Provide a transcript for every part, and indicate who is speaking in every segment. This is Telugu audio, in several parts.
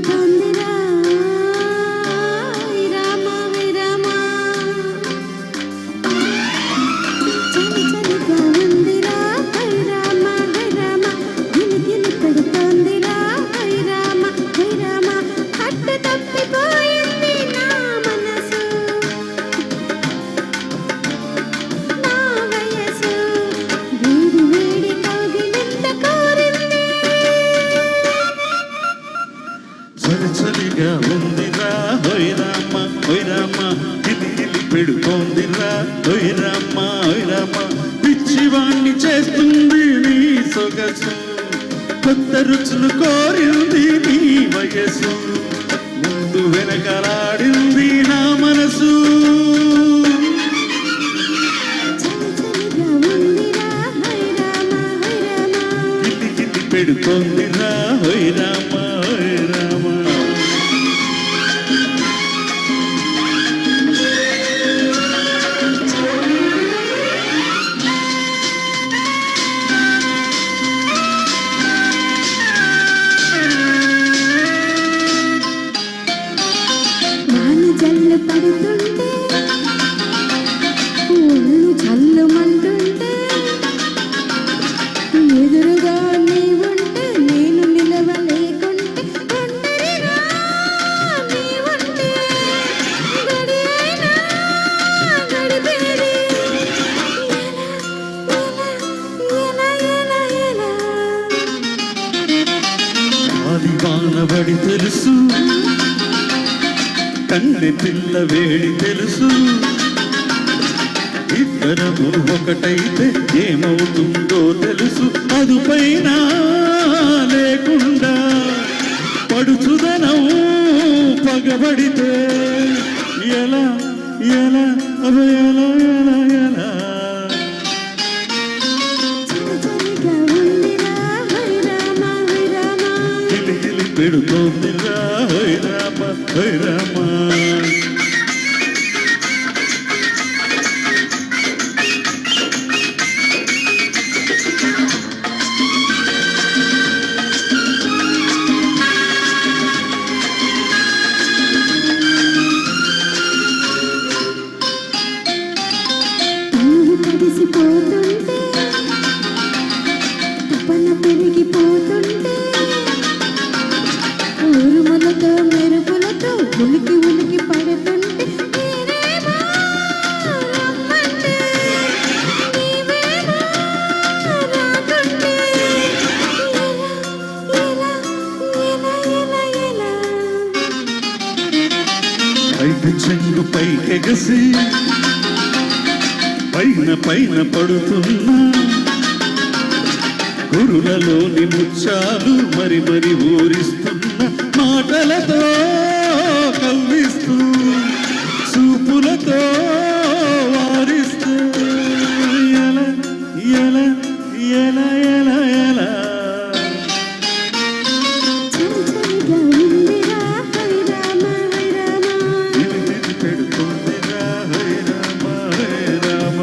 Speaker 1: పెడుతోందిరా రామ విరమ చలి చలిగా ఉందిరా రామ విరమ గిలి గిలి పెడుతోందిరా రామ విరమ హట్టు తప్పిపోయింది నా మనసు నా వయసు వేడి వేడి కౌగిలింత కోరింది
Speaker 2: చలి చలిగా ఉందిరా హోయ్ రామ గిలి గిలి పెడుతోందిరా హోయ్ రామ పిచ్చివాణ్ణి చేస్తుంది నీ సొగసు కొత్త రుచులు కోరింది నీ వయసు ముందు వెనకలాడింది నా మనసు గిలి గిలి పెడుతోందిరా హోయ్ రామ
Speaker 1: జల్లు పడుతుంటే ఒళ్ళు జల్లుమంటుంటే ఎదురుగా నీవుంటే నేను నిలవలేకుంటే ఒంటరిగా నీవుంటే గడి అయినా గడిపేది ఎలా
Speaker 2: ఆదివానబడి తెలుసు కన్నె పిల్ల వేడి తెలుసు ఇద్దరము ఒకటైతే ఏమవుతుందో తెలుసు అదుపైన లేకుండా పడుచుదనం పగబడితే ఎలా ఎలా అవి ఎలా ఎలా ఎలా గిలి గిలి పెడుతోందిరా హోయ్ రామ
Speaker 1: కలిసిపోతుంటే తపన పెరిగిపోతుంటే ఊరుములతో మెరుపులతో ఉలికి ఉలికి పడుతుంటే నేనేమో రమ్మంటే నీవేమో రాకుంటే ఎలా
Speaker 2: పైకి చెంగు పైకెగసి పైన పడుతున్నా గురులలోని ముచ్చాలు మరి ఊరిస్తున్న మాటలతో కవ్విస్తూ చూపులతో వారిస్తూ ఎలా ఎలా ఎలా ఎలా ఎలా పెడుతుందిరా హోయ్ రామ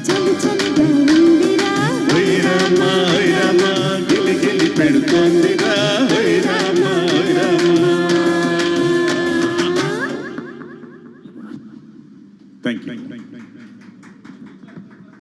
Speaker 1: చలి చలిగా ఉందిరా
Speaker 2: హోయ్ రామ